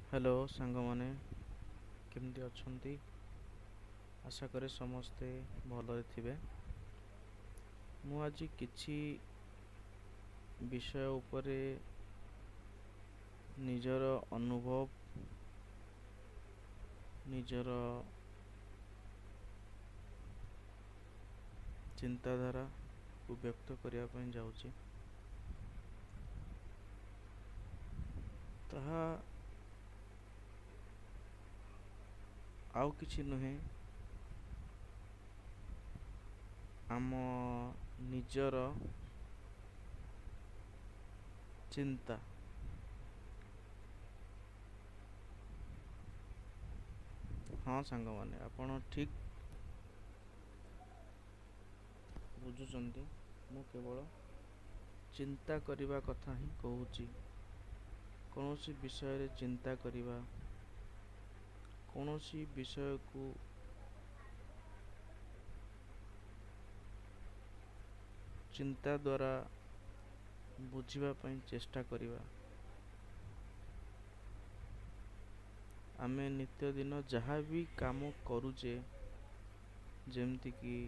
Hello सांग माने केमती अछंती। आशा करे समस्ते भलरे थिबे। मु आज किछि विषय उपरे निजर अनुभव निजर चिंताधारा को व्यक्त करिया पई जाउछि। ताहा आउ किछि नुहे, आम निजर चिंता। हाँ सांग माने आपण ठीक बुझुचंती। मु केवल चिंता करिबा कथा ही कहूची। कौनसी विषय रे चिंता करिबा, कौनसी विषय को चिंता द्वारा बुझिबा पई चेष्टा करिबा। आमे नित्य दिन जहाँ भी काम करूचे, जेमती कि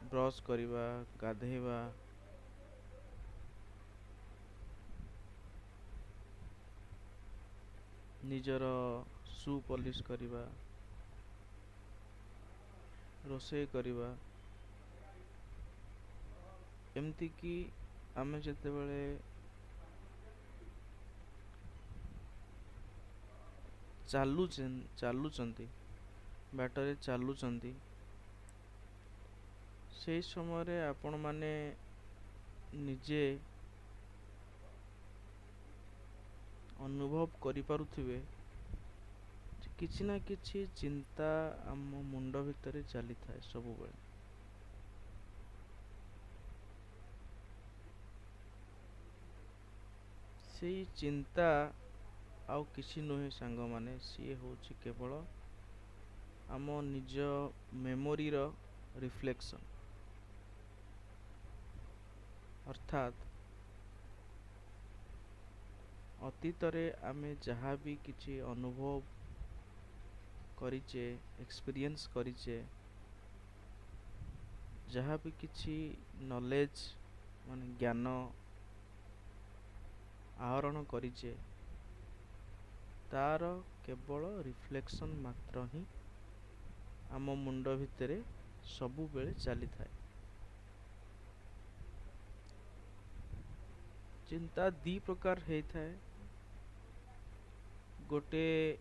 ब्रश करिबा, गाधेबा, निजर शू पॉलिश करिबा, रोषेई करिबा, एमती कि आमे जेतेबेले चालुचंती, बाटरे चालुचंती, से समय रे आपण माने निजे अनुभव करि पारुथिबे किछि ना किछि चिंता आम मुंड भितरे चली थाए सब बेले। सेई चिंता आउ किछि नुहे सांग माने, सी होछि केवल आम निज मेमोरी रो रिफ्लेक्शन। अर्थात अतीत रे आमे जहाँ भी किछि अनुभव करिचे, एक्सपीरियंस करिचे, जहाँ भी किछि नॉलेज माने ज्ञान आहरण करिचे, तार केवल रिफ्लेक्शन मात्र ही आम मुंड भितरे सबु बेले चली थाए। चिंता दी प्रकार है थाए। गोटे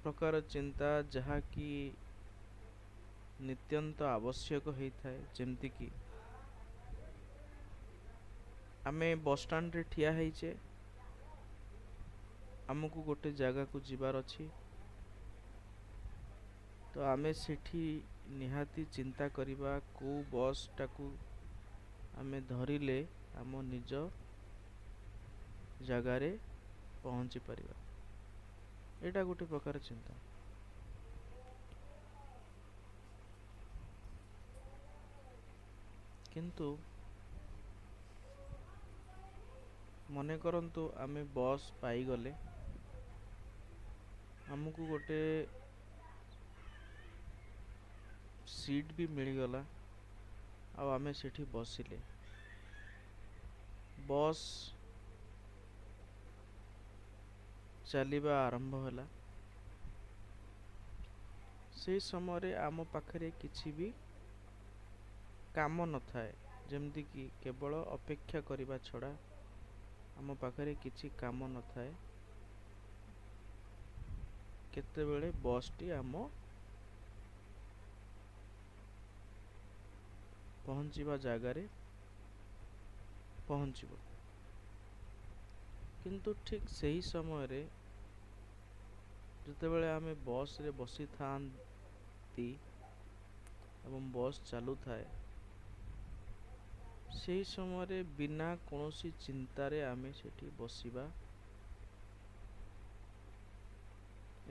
प्रकार चिंता जहाँ की नित्यंत आवश्यक है थाए, जेमती कि आमे बस स्टैंड रे ठिया हेइचे, आमको गोटे जगह को जीवार अछि, तो आमे सेठी निहाती चिंता करिबा को बस टाकू आमे धरिले आम निज जगार रे पहुंची परिबा। एटा गोटे प्रकार चिंता। किंतु मने करंतु आमे बस पाई गले, हमको गोटे सीट भी मिल गला, आ आमे सेठी बसिले, बस चलिबा आरंभ होला। से समय रे आम पाखरे किछि भी काम न थाए, जेमती कि केवल अपेक्षा करिबा छड़ा आम पाखरे किछि काम न थाए। केतेबेले बस टी आम पहुंचीबा जगार पहुंचीबो, किंतु ठीक सही समय रे जेतेबेले आमे बस रे बसी थांती एवं बस चालू थाए, सेही समय रे बिना कोनोसी चिंता रे आमे सेठी बसिबा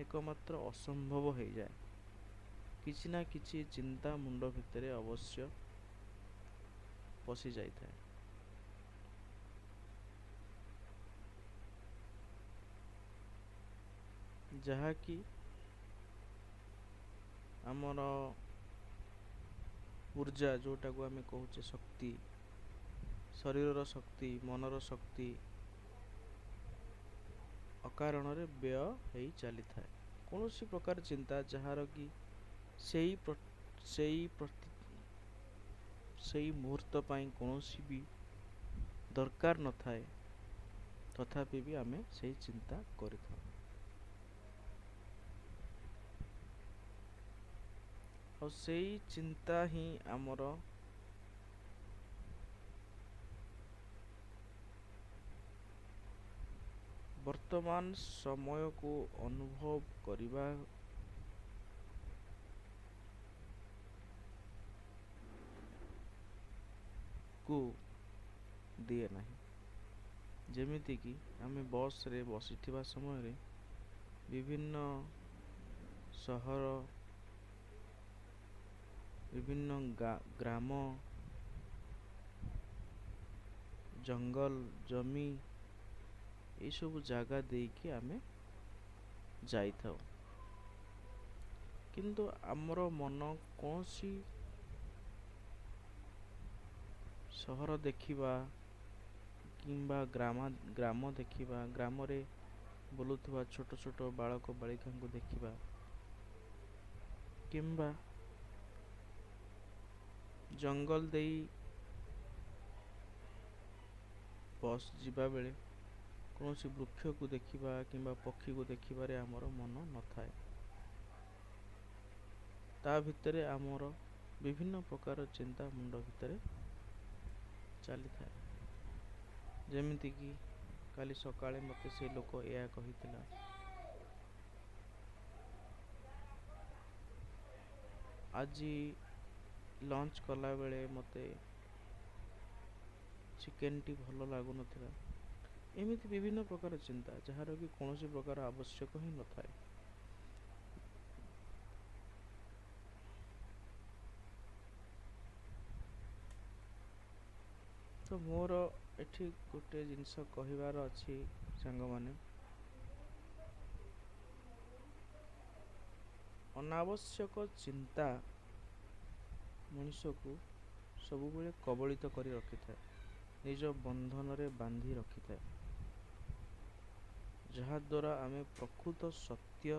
एकमात्र असंभव हो जाए। किछि ना किछि चिंता मुंड भितरे अवश्य पसी जाई थाए। ଯାହାକି ଆମର ଊର୍ଜା, ଯେଉଁଟାକୁ ଆମେ କହୁଛେ ଶକ୍ତି, ଶରୀରର ଶକ୍ତି, ମନର ଶକ୍ତି ଅକାରଣରେ ବ୍ୟୟ ହେଇ ଚାଲିଥାଏ। କୌଣସି ପ୍ରକାର ଚିନ୍ତା ଯାହାର କି ସେଇ ମୁହୂର୍ତ୍ତ ପାଇଁ କୌଣସି ବି ଦରକାର ନଥାଏ, ତଥାପି ବି ଆମେ ସେଇ ଚିନ୍ତା କରିଥାଉ। ଆଉ ସେଇ ଚିନ୍ତା ହିଁ ଆମର ବର୍ତ୍ତମାନ ସମୟକୁ ଅନୁଭବ କରିବାକୁ ଦିଏ ନାହିଁ। ଯେମିତିକି ଆମେ ବସ୍ରେ ବସିଥିବା ସମୟରେ ବିଭିନ୍ନ ସହର, ବିଭିନ୍ନ ଗ୍ରାମ, ଜଙ୍ଗଲ, ଜମି, ଏଇସବୁ ଜାଗା ଦେଇକି ଆମେ ଯାଇଥାଉ। କିନ୍ତୁ ଆମର ମନ କୌଣସି ସହର ଦେଖିବା କିମ୍ବା ଗ୍ରାମ ଦେଖିବା, ଗ୍ରାମରେ ବୁଲୁଥିବା ଛୋଟ ଛୋଟ ବାଳକ ବାଳିକାଙ୍କୁ ଦେଖିବା, କିମ୍ବା ଜଙ୍ଗଲ ଦେଇ ବସ୍ ଯିବା ବେଳେ କୌଣସି ବୃକ୍ଷକୁ ଦେଖିବା କିମ୍ବା ପକ୍ଷୀକୁ ଦେଖିବାରେ ଆମର ମନ ନଥାଏ। ତା ଭିତରେ ଆମର ବିଭିନ୍ନ ପ୍ରକାର ଚିନ୍ତା ମୁଣ୍ଡ ଭିତରେ ଚାଲିଥାଏ। ଯେମିତିକି କାଲି ସକାଳେ ମୋତେ ସେ ଲୋକ ଏହା କହିଥିଲା, ଆଜି ଲଞ୍ଚ କଲାବେଳେ ମୋତେ ଚିକେନଟି ଭଲ ଲାଗୁନଥିଲା। ଏମିତି ବିଭିନ୍ନ ପ୍ରକାର ଚିନ୍ତା, ଯାହାର କି କୌଣସି ପ୍ରକାର ଆବଶ୍ୟକ ହିଁ ନଥାଏ। ତ ମୋର ଏଠି ଗୋଟେ ଜିନିଷ କହିବାର ଅଛି ସାଙ୍ଗମାନେ, ଅନାବଶ୍ୟକ ଚିନ୍ତା ମଣିଷକୁ ସବୁବେଳେ କବଳିତ କରି ରଖିଥାଏ, ନିଜ ବନ୍ଧନରେ ବାନ୍ଧି ରଖିଥାଏ, ଯାହାଦ୍ୱାରା ଆମେ ପ୍ରକୃତ ସତ୍ୟ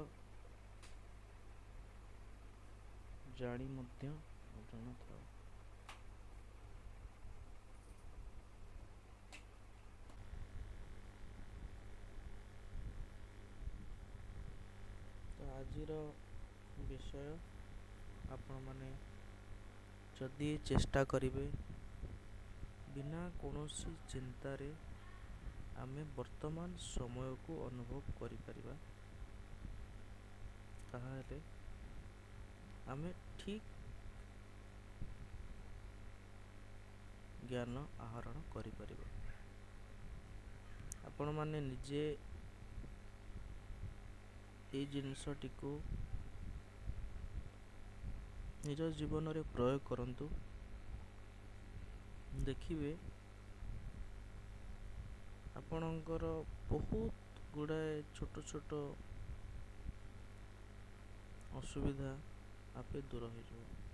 ଜାଣି ମଧ୍ୟ ଅଜାଣଥାଉ। ତ ଆଜିର ବିଷୟ, ଆପଣମାନେ ଯଦି ଚେଷ୍ଟା କରିବେ ବିନା କୌଣସି ଚିନ୍ତାରେ ଆମେ ବର୍ତ୍ତମାନ ସମୟକୁ ଅନୁଭବ କରିପାରିବା, ତାହେଲେ ଆମେ ଠିକ୍ ଜ୍ଞାନ ଆହରଣ କରିପାରିବା। ଆପଣମାନେ ନିଜେ ଏଇ ଜିନିଷଟିକୁ ନିଜ ଜୀବନରେ ପ୍ରୟୋଗ କରନ୍ତୁ। ଦେଖିବେ ଆପଣଙ୍କର ବହୁତ ଗୁଡ଼ାଏ ଛୋଟ ଛୋଟ ଅସୁବିଧା ଆପେ ଦୂର ହୋଇଯିବ।